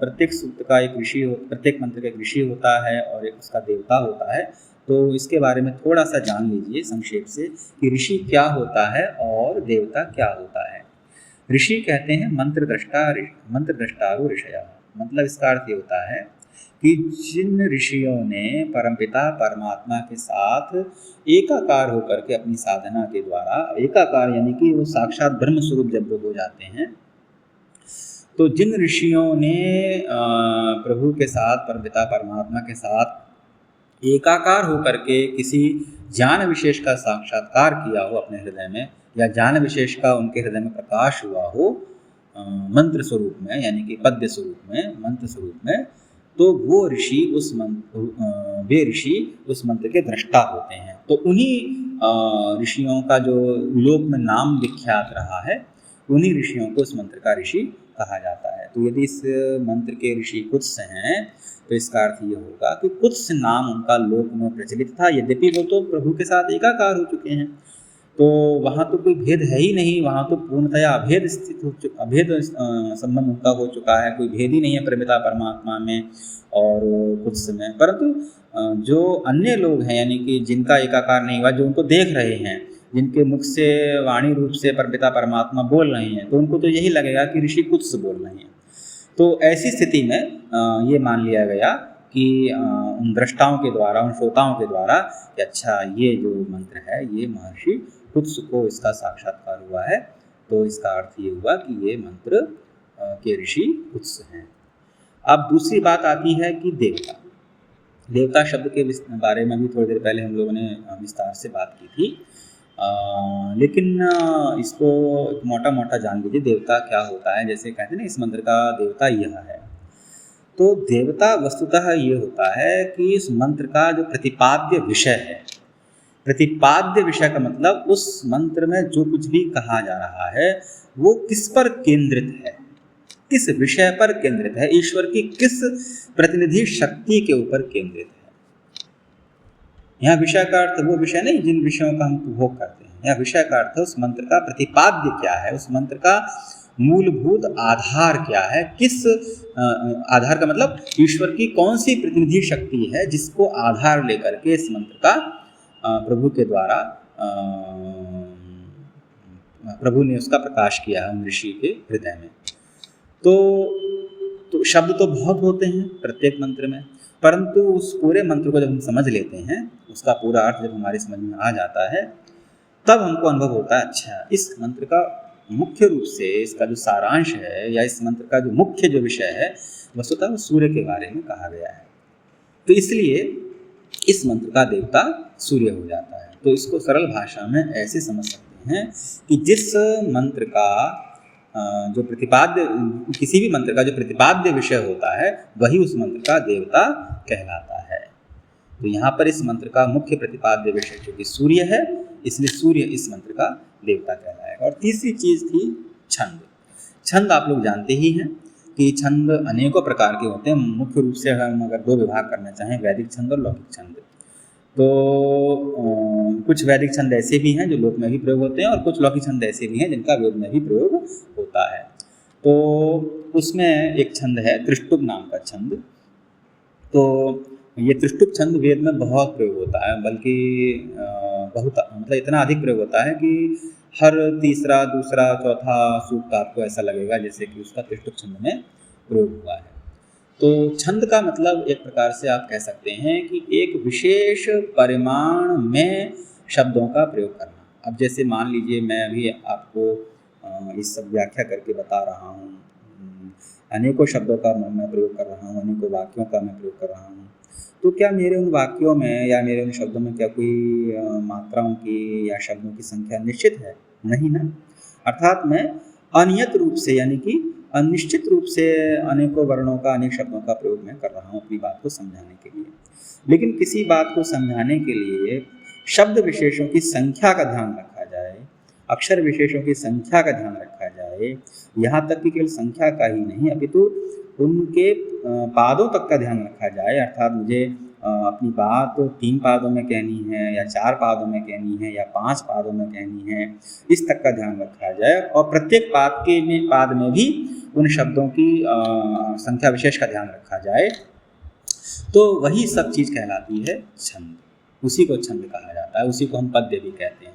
प्रत्येक सूक्त का एक ऋषि, प्रत्येक मंत्र का एक ऋषि होता है और एक उसका देवता होता है। तो इसके बारे में थोड़ा सा जान लीजिए संक्षेप से कि ऋषि क्या होता है और देवता क्या होता है। ऋषि कहते हैं मंत्र दृष्टारो ऋषया, मतलब इसका अर्थ ये होता है कि जिन ऋषियों ने परमपिता परमात्मा के साथ एकाकार होकर के अपनी साधना के द्वारा, एकाकार यानी कि वो साक्षात ब्रह्म स्वरूप जब हो जाते हैं, तो जिन ऋषियों ने प्रभु के साथ, परमपिता परमात्मा के साथ एकाकार होकर के किसी ज्ञान विशेष का साक्षात्कार किया हो अपने हृदय में, या ज्ञान विशेष का उनके हृदय में प्रकाश हुआ हो मंत्र स्वरूप में, यानी कि पद्य स्वरूप में, मंत्र स्वरूप में, तो वो ऋषि वे ऋषि उस मंत्र के दृष्टा होते हैं। तो उन्हीं ऋषियों का जो लोक में नाम विख्यात रहा है, उन्हीं ऋषियों को उस मंत्र का ऋषि कहा जाता है। तो यदि इस मंत्र के ऋषि कुत्स हैं, तो इसका अर्थ ये होगा कि कुत्स नाम उनका लोक में प्रचलित था। यद्यपि वो तो प्रभु के साथ एकाकार हो चुके हैं, तो वहाँ तो कोई भेद है ही नहीं, वहाँ तो पूर्णतया अभेद स्थित हो चुका, अभेद संबंध उनका हो चुका है। कोई भेद ही नहीं है परमपिता परमात्मा में और कुत्स में। परंतु जो अन्य लोग हैं, यानी कि जिनका एकाकार नहीं हुआ, जो उनको देख रहे हैं, जिनके मुख से वाणी रूप से परमपिता परमात्मा बोल रहे हैं, तो उनको तो यही लगेगा कि ऋषि कुत्स बोल रहे हैं। तो ऐसी स्थिति में ये मान लिया गया कि उन दृष्टाओं के द्वारा, उन श्रोताओं के द्वारा कि अच्छा ये जो मंत्र है ये महर्षि कुत्स को इसका साक्षात्कार हुआ है, तो इसका अर्थ ये हुआ कि ये मंत्र के ऋषि कुत्स हैं। अब दूसरी बात आती है कि देवता। देवता शब्द के बारे में भी थोड़ी देर पहले हम लोगों ने विस्तार से बात की थी, लेकिन इसको मोटा मोटा जान लीजिए देवता क्या होता है। जैसे कहते हैं ना, इस मंत्र का देवता यह है। तो देवता वस्तुतः ये होता है कि इस मंत्र का जो प्रतिपाद्य विषय है, प्रतिपाद्य विषय का मतलब उस मंत्र में जो कुछ भी कहा जा रहा है वो किस पर केंद्रित है, किस विषय पर केंद्रित है, ईश्वर की किस प्रतिनिधि शक्ति के ऊपर केंद्रित है। यहाँ विषय का अर्थ वो विषय नहीं जिन विषयों का हम उपभोग करते हैं। यहाँ विषय का अर्थ उस मंत्र का प्रतिपाद्य क्या है, उस मंत्र का मूलभूत आधार क्या है, किस आधार का मतलब ईश्वर की कौन सी प्रतिनिधि शक्ति है जिसको आधार लेकर के इस मंत्र का प्रभु के द्वारा प्रभु ने उसका प्रकाश किया है उन ऋषि के हृदय में। तो शब्द तो बहुत होते हैं प्रत्येक मंत्र में, परंतु उस पूरे मंत्र को जब हम समझ लेते हैं, उसका पूरा अर्थ जब हमारी समझ में आ जाता है, तब हमको अनुभव होता है अच्छा इस मंत्र का मुख्य रूप से इसका जो सारांश है, या इस मंत्र का जो मुख्य जो विषय है, वस्तुतः वो सूर्य के बारे में कहा गया है। तो इसलिए इस मंत्र का देवता सूर्य हो जाता है। तो इसको सरल भाषा में ऐसे समझ सकते हैं कि जिस मंत्र का जो प्रतिपाद्य, किसी भी मंत्र का जो प्रतिपाद्य विषय होता है, वही उस मंत्र का देवता कहलाता है। तो यहाँ पर इस मंत्र का मुख्य प्रतिपाद्य विषय जो कि सूर्य है, इसलिए सूर्य इस मंत्र का देवता कहलाएगा। और तीसरी चीज़ थी छंद। छंद आप लोग जानते ही हैं कि छंद अनेकों प्रकार के होते हैं। मुख्य रूप से हम अगर दो विभाग करना चाहें, वैदिक छंद और लौकिक छंद, तो कुछ वैदिक छंद ऐसे भी हैं जो लोक में भी प्रयोग होते हैं, और कुछ लौकिक छंद ऐसे भी हैं जिनका वेद में भी प्रयोग होता है। तो उसमें एक छंद है त्रिष्टुप नाम का छंद। तो ये त्रिष्टुप छंद वेद में बहुत प्रयोग होता है, बल्कि बहुत मतलब इतना अधिक प्रयोग होता है कि हर तीसरा, दूसरा, चौथा सूक्त आपको ऐसा लगेगा जैसे कि उसका त्रिष्टुप छंद में प्रयोग हुआ है। तो छंद का मतलब एक प्रकार से आप कह सकते हैं कि एक विशेष परिमाण में शब्दों का प्रयोग करना। अब जैसे मान लीजिए मैं अभी आपको इस सब व्याख्या करके बता रहा हूँ, अनेकों शब्दों का मैं प्रयोग कर रहा हूँ, अनेकों वाक्यों का मैं प्रयोग कर रहा हूँ, तो क्या मेरे उन वाक्यों में या मेरे उन शब्दों में क्या कोई मात्राओं की या शब्दों की संख्या निश्चित है? नहीं ना। अर्थात मैं अनियत रूप से यानी कि अनिश्चित रूप से अनेकों वर्णों का, अनेक शब्दों का प्रयोग मैं कर रहा हूँ अपनी बात को समझाने के लिए। लेकिन किसी बात को समझाने के लिए शब्द विशेषों की संख्या का ध्यान रखा जाए, अक्षर विशेषों की संख्या का ध्यान रखा जाए, यहाँ तक कि केवल संख्या का ही नहीं अपितु उनके पादों तक का ध्यान रखा जाए। अर्थात मुझे अपनी बात 3 पादों में कहनी है या 4 पादों में कहनी है या 5 पादों में कहनी है, इस तक का ध्यान रखा जाए और प्रत्येक पाद में भी उन शब्दों की संख्या विशेष का ध्यान रखा जाए, तो वही सब चीज़ कहलाती है छंद। उसी को छंद कहा जाता है, उसी को हम पद्य भी कहते हैं।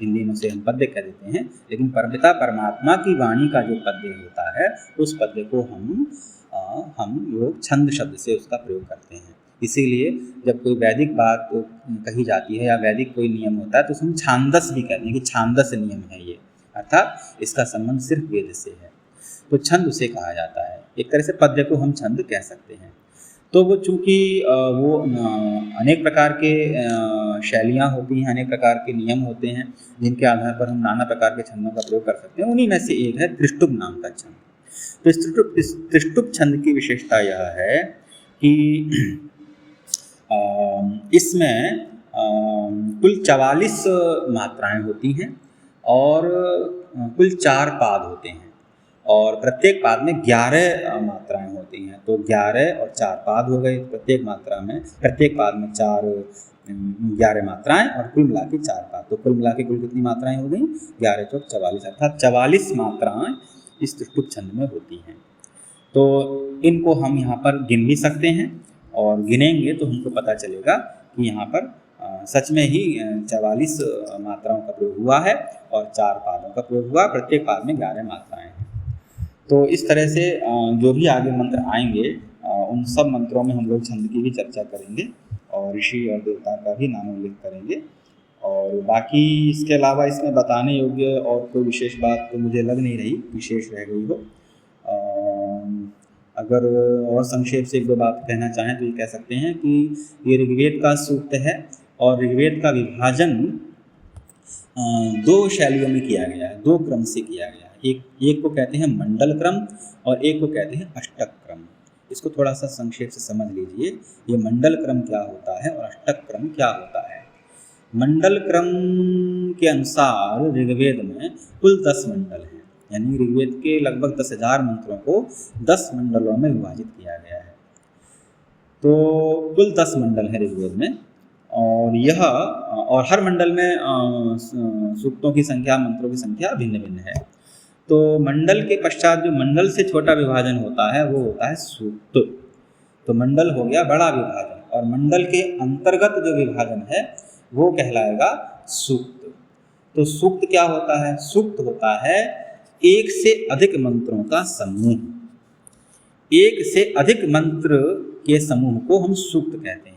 हिंदी में से हम पद्य कह देते हैं, लेकिन परमपिता परमात्मा की वाणी का जो पद्य होता है उस पद्य को हम लोग छंद शब्द से उसका प्रयोग करते हैं। इसीलिए जब कोई वैदिक बात कही जाती है या वैदिक कोई नियम होता है तो उसमें छांदस भी कहते हैं कि छांदस नियम है ये, अर्थात इसका संबंध सिर्फ वेद से है, तो छंद उसे कहा जाता है। एक तरह से पद्य को हम छंद कह सकते हैं। तो वो चूँकि वो अनेक प्रकार के शैलियाँ होती हैं, अनेक प्रकार के नियम होते हैं जिनके आधार पर हम नाना प्रकार के छंदों का प्रयोग कर सकते हैं। उन्हीं में से एक है त्रिष्टुप नाम का छंद। तो इस त्रिष्टुप छंद की विशेषता यह है कि इसमें कुल 44 मात्राएं होती हैं और कुल 4 पाद होते हैं और प्रत्येक पाद में 11 मात्राएं होती हैं। तो 11 और 4 पाद हो गए, प्रत्येक पाद में 11 मात्राएं और कुल मिला के 4 पाद। तो कुल मिला के कुल कितनी मात्राएं हो गई? 11 चौक 44, अर्थात 44 मात्राएं इस त्रिष्टुप छंद में होती हैं। तो इनको हम यहाँ पर गिन भी सकते हैं और गिनेंगे तो हमको पता चलेगा कि यहाँ पर सच में ही 44 मात्राओं का प्रयोग हुआ है और 4 पादों का प्रयोग हुआ, प्रत्येक पाद में 11 मात्राएं हैं। तो इस तरह से जो भी आगे मंत्र आएंगे उन सब मंत्रों में हम लोग छंद की भी चर्चा करेंगे और ऋषि और देवता का भी नाम उल्लेख करेंगे। और बाकी इसके अलावा इसमें बताने योग्य और कोई विशेष बात तो मुझे लग नहीं रही विशेष रह गई हो। अगर और संक्षेप से 1-2 बात कहना चाहें तो ये कह सकते हैं कि ये ऋग्वेद का सूक्त है और ऋग्वेद का विभाजन 2 शैलियों में किया गया है, 2 क्रम से किया गया है। एक को कहते हैं मंडल क्रम और एक को कहते हैं अष्टक क्रम। इसको थोड़ा सा संक्षेप से समझ लीजिए, ये मंडल क्रम क्या होता है और अष्टक क्रम क्या होता है। मंडल क्रम के अनुसार ऋग्वेद में कुल 10 मंडल हैं, यानी ऋग्वेद के लगभग 10,000 मंत्रों को 10 मंडलों में विभाजित किया गया है। तो कुल 10 मंडल है ऋग्वेद में और हर मंडल में सूक्तों की संख्या, मंत्रों की संख्या भिन्न भिन्न है। तो मंडल के पश्चात जो मंडल से छोटा विभाजन होता है वो होता है सूक्त। तो मंडल हो गया बड़ा विभाजन और मंडल के अंतर्गत जो विभाजन है वो कहलाएगा सूक्त। तो सूक्त क्या होता है? सूक्त होता है एक से अधिक मंत्रों का समूह। एक से अधिक मंत्र के समूह को हम सूक्त कहते हैं।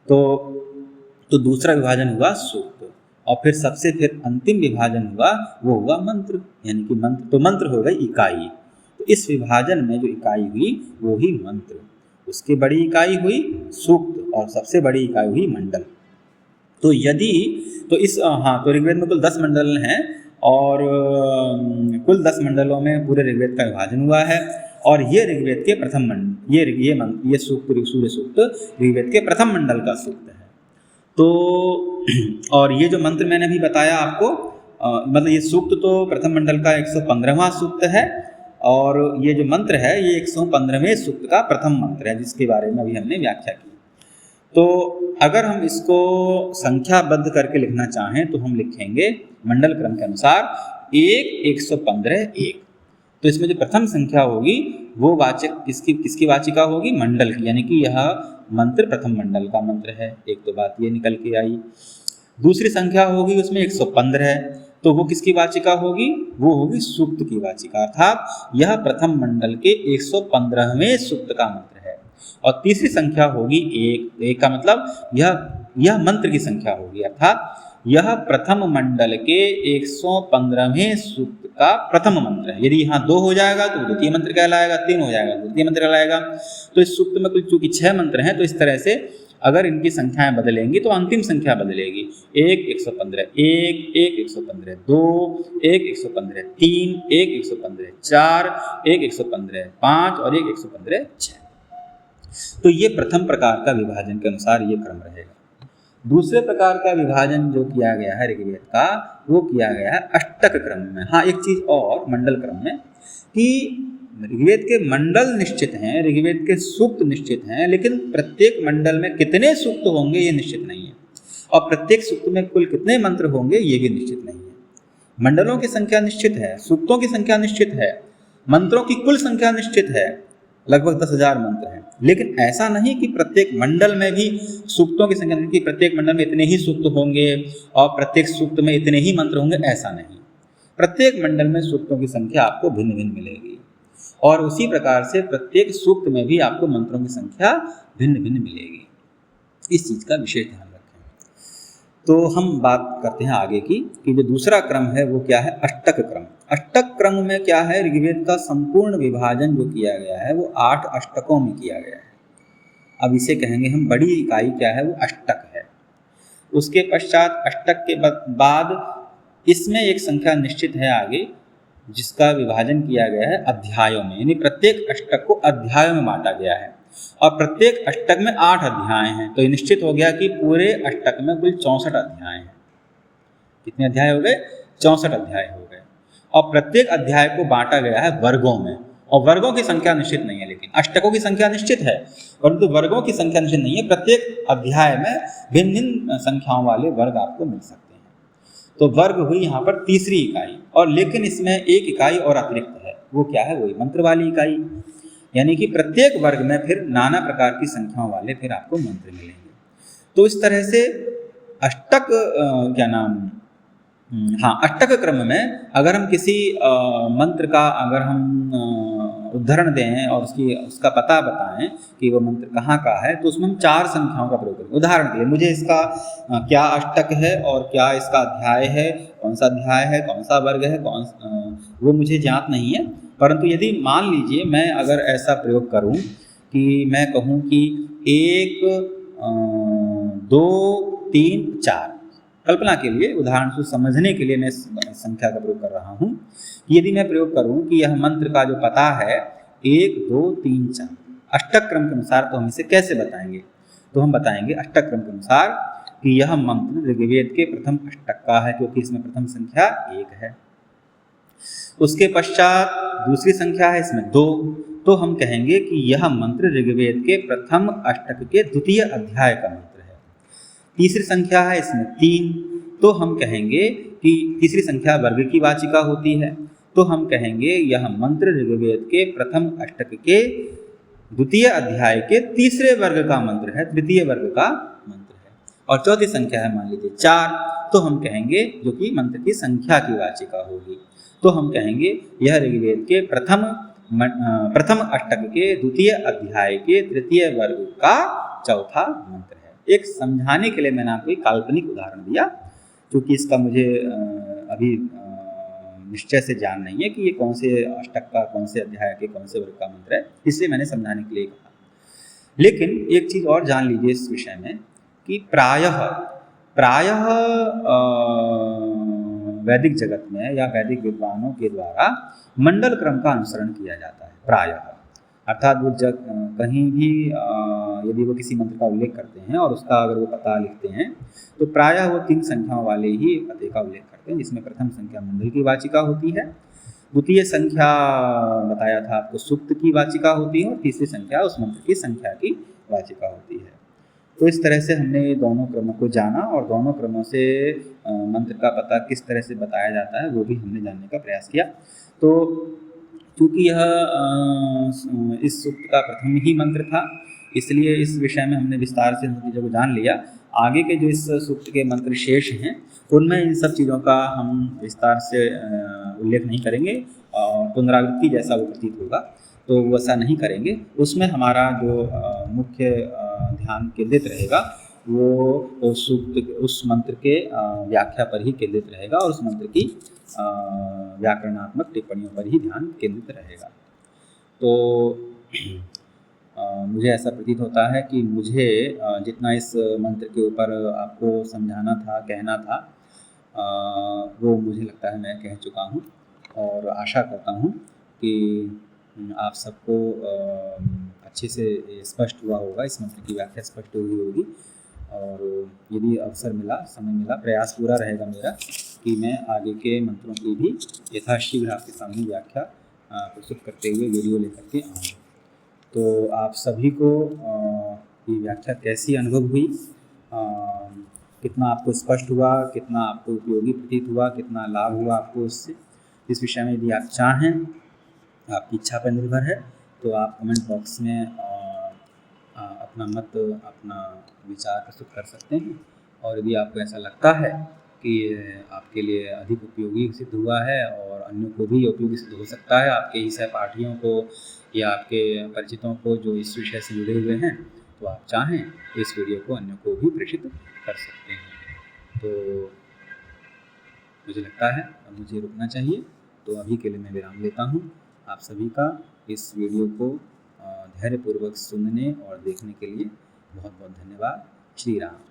तो दूसरा विभाजन हुआ सूक्त और फिर अंतिम विभाजन हुआ वो हुआ मंत्र, यानी कि मंत्र हो गई इकाई। तो इस विभाजन में जो इकाई हुई वो ही मंत्र, उसकी बड़ी इकाई हुई सूक्त और सबसे बड़ी इकाई हुई मंडल। तो तो ऋग्वेद में कुल 10 मंडल हैं और कुल 10 मंडलों में पूरे ऋग्वेद का विभाजन हुआ है और ये ऋग्वेद के प्रथम मंडल, ये सूक्त सूर्य सूक्त ऋग्वेद के प्रथम मंडल का सूक्त है। तो और ये जो मंत्र मैंने भी बताया आपको, मतलब ये सूक्त तो प्रथम मंडल का 115वां सूक्त है और ये जो मंत्र है ये 115वें सूक्त का प्रथम मंत्र है जिसके बारे में अभी हमने व्याख्या की। तो अगर हम इसको संख्याबद्ध करके लिखना चाहें तो हम लिखेंगे मंडल क्रम के अनुसार 115 1। तो इसमें जो प्रथम संख्या होगी वो वाचक किसकी वाचिका होगी? मंडल की, यानी कि यह मंत्र प्रथम मंडल का मंत्र है। एक तो बात ये निकल के आई। दूसरी संख्या होगी उसमें 115 है, तो वो किसकी वाचिका होगी? वो होगी सूक्त की वाचिका, अर्थात यह प्रथम मंडल के 115वें सूक्त का मंत्र है। और तीसरी संख्या होगी एक। एक का मतलब यह मंत्र की संख्या होगी, अर्थात यह प्रथम मंडल के 115वें सूक्त का प्रथम मंत्र है। यदि यहाँ 2 हो जाएगा तो द्वितीय मंत्र कहलाएगा, 3 हो जाएगा तो तृतीय मंत्र कहलाएगा। तो इस सूक्त में कुल चूंकि 6 मंत्र हैं, तो इस तरह से अगर इनकी संख्याएं बदलेंगी तो अंतिम संख्या बदलेगी। 1 115, 1 1 115, 2 1 115, 3 1 115, 4 1 115, 5 और 1 115, 6। तो ये प्रथम प्रकार का विभाजन के अनुसार ये क्रम रहेगा। दूसरे प्रकार का विभाजन जो किया गया है ऋग्वेद का, वो किया गया है अष्टक क्रम में। हाँ, एक चीज और मंडल क्रम में कि ऋग्वेद के मंडल निश्चित हैं, ऋग्वेद के सूक्त निश्चित हैं, लेकिन प्रत्येक मंडल में कितने सूक्त होंगे ये निश्चित नहीं है, और प्रत्येक सूक्त में कुल कितने मंत्र होंगे ये भी निश्चित नहीं है। मंडलों की संख्या निश्चित है, सूक्तों की संख्या निश्चित है, मंत्रों की कुल संख्या निश्चित है, लगभग 10,000 मंत्र हैं। लेकिन ऐसा नहीं कि प्रत्येक मंडल में भी सूक्तों की संख्या, कि प्रत्येक मंडल में इतने ही सूक्त होंगे और प्रत्येक सूक्त में इतने ही मंत्र होंगे, ऐसा नहीं। प्रत्येक मंडल में सूक्तों की संख्या आपको भिन्न भिन्न मिलेगी, और उसी प्रकार से प्रत्येक सूक्त में भी आपको मंत्रों की संख्या भिन्न भिन्न मिलेगी। इस चीज़ का विशेष ध्यान रखें। तो हम बात करते हैं आगे की कि जो दूसरा क्रम है वो क्या है? अष्टक क्रम। अष्टक क्रम में क्या है? ऋग्वेद का संपूर्ण विभाजन जो किया गया है वो 8 अष्टकों में किया गया है। अब इसे कहेंगे हम, बड़ी इकाई क्या है? वो अष्टक है। उसके पश्चात अष्टक के बाद इसमें एक संख्या निश्चित है आगे, जिसका विभाजन किया गया है अध्यायों में, यानी प्रत्येक अष्टक को अध्यायों में बांटा गया है, और प्रत्येक अष्टक में 8 अध्याय हैं। तो ये निश्चित हो गया कि पूरे अष्टक में कुल 64 अध्याय हैं। कितने अध्याय हो गए? 64 अध्याय हो गए। और प्रत्येक अध्याय को बांटा गया है वर्गों में, और वर्गों की संख्या निश्चित नहीं है, लेकिन अष्टकों की संख्या निश्चित है, परंतु वर्गों की संख्या निश्चित नहीं है। प्रत्येक अध्याय में भिन्न भिन्न संख्याओं वाले वर्ग आपको मिल सकते हैं। तो वर्ग हुई यहाँ पर तीसरी इकाई, और लेकिन इसमें एक इकाई और अतिरिक्त है। वो क्या है? वही मंत्र वाली इकाई, यानी कि प्रत्येक वर्ग में फिर नाना प्रकार की संख्याओं वाले फिर आपको मंत्र मिलेंगे। तो इस तरह से अष्टक अष्टक क्रम में अगर हम किसी मंत्र का अगर हम उदाहरण दें और उसका पता बताएं कि वो मंत्र कहाँ का है, तो उसमें हम 4 संख्याओं का प्रयोग करें। उदाहरण के लिए मुझे इसका क्या अष्टक है और क्या इसका अध्याय है, कौन सा अध्याय है, कौन सा वर्ग है, वो मुझे ज्ञात नहीं है। परंतु यदि मान लीजिए मैं अगर ऐसा प्रयोग करूं कि मैं कहूं कि 1 2 3 4, कल्पना के लिए, उदाहरण से समझने के लिए मैं संख्या का प्रयोग कर रहा हूं। यदि मैं प्रयोग करूं कि यह मंत्र का जो पता है 1 2 3 4 अष्टक क्रम के अनुसार, तो हम इसे कैसे बताएंगे? तो हम बताएंगे अष्टक क्रम के अनुसार कि यह मंत्र ऋग्वेद के प्रथम अष्टक का है, क्योंकि इसमें प्रथम संख्या 1 है। उसके पश्चात दूसरी संख्या है इसमें 2, तो हम कहेंगे कि यह मंत्र ऋग्वेद के प्रथम अष्टक के द्वितीय अध्याय का मंत्र है। तीसरी संख्या है इसमें 3, तो हम कहेंगे कि तीसरी संख्या वर्ग की वाचिका होती है, तो हम कहेंगे यह मंत्र ऋग्वेद के प्रथम अष्टक के द्वितीय अध्याय के तीसरे वर्ग का मंत्र है, तृतीय वर्ग का मंत्र है। और चौथी संख्या है मान लीजिए 4, तो हम कहेंगे, जो कि मंत्र की संख्या की वाचिका होगी, तो हम कहेंगे यह ऋग्वेद के प्रथम अष्टक के द्वितीय अध्याय के तृतीय वर्ग का चौथा मंत्र है। एक समझाने के लिए मैंने आपको एक काल्पनिक उदाहरण दिया, क्योंकि इसका मुझे अभी निश्चय से जान नहीं है कि ये कौन से अष्टक का, कौन से अध्याय के, कौन से वर्ग का मंत्र है, इसलिए मैंने समझाने के लिए कहा। लेकिन एक चीज़ और जान लीजिए इस विषय में कि प्रायः वैदिक जगत में या वैदिक विद्वानों के द्वारा मंडल क्रम का अनुसरण किया जाता है प्रायः। अर्थात वो कहीं भी यदि वो किसी मंत्र का उल्लेख करते हैं और उसका अगर वो पता लिखते हैं, तो प्रायः वो 3 संख्याओं वाले ही पते का उल्लेख करते हैं, जिसमें प्रथम संख्या मंडल की वाचिका होती है, द्वितीय संख्या बताया था आपको सूक्त की वाचिका होती है, और तीसरी संख्या उस मंत्र की संख्या की वाचिका होती है। तो इस तरह से हमने दोनों क्रमों को जाना, और दोनों क्रमों से मंत्र का पता किस तरह से बताया जाता है वो भी हमने जानने का प्रयास किया। तो चूँकि यह इस सूक्त का प्रथम ही मंत्र था, इसलिए इस विषय में हमने विस्तार से उन चीज़ों को जान लिया। आगे के जो इस सूक्त के मंत्र शेष हैं उनमें इन सब चीज़ों का हम विस्तार से उल्लेख नहीं करेंगे और पुनरावृत्ति जैसा वो प्रतीत होगा, तो वैसा नहीं करेंगे। उसमें हमारा जो मुख्य ध्यान केंद्रित रहेगा वो उस सूक्त उस मंत्र के व्याख्या पर ही केंद्रित रहेगा और उस मंत्र की व्याकरणात्मक टिप्पणियों पर ही ध्यान केंद्रित रहेगा। तो मुझे ऐसा प्रतीत होता है कि मुझे जितना इस मंत्र के ऊपर आपको समझाना था, कहना था, वो मुझे लगता है मैं कह चुका हूँ और आशा करता हूँ कि आप सबको अच्छे से स्पष्ट हुआ होगा, इस मंत्र की व्याख्या स्पष्ट हुई होगी। और यदि अवसर मिला, समय मिला, प्रयास पूरा रहेगा मेरा कि मैं आगे के मंत्रों की भी यथाशीघ्र आपके सामने व्याख्या प्रस्तुत करते हुए वीडियो लेकर के आऊँ। तो आप सभी को ये व्याख्या कैसी अनुभव हुई, कितना आपको स्पष्ट हुआ, कितना आपको उपयोगी प्रतीत हुआ, कितना लाभ हुआ आपको उससे, इस विषय में यदि आप चाहें, आपकी इच्छा पर निर्भर है, तो आप कमेंट बॉक्स में अपना मत, अपना विचार प्रस्तुत कर सकते हैं। और यदि आपको ऐसा लगता है कि आपके लिए अधिक उपयोगी सिद्ध हुआ है और अन्यों को भी उपयोगी सिद्ध हो सकता है, आपके ही सहपाठियों को या आपके परिचितों को जो इस विषय से जुड़े हुए हैं, तो आप चाहें तो इस वीडियो को अन्यों को भी प्रेषित कर सकते हैं। तो मुझे लगता है अब मुझे रुकना चाहिए, तो अभी के लिए मैं विराम लेता हूँ। आप सभी का इस वीडियो को धैर्यपूर्वक सुनने और देखने के लिए बहुत बहुत धन्यवाद। श्री राम।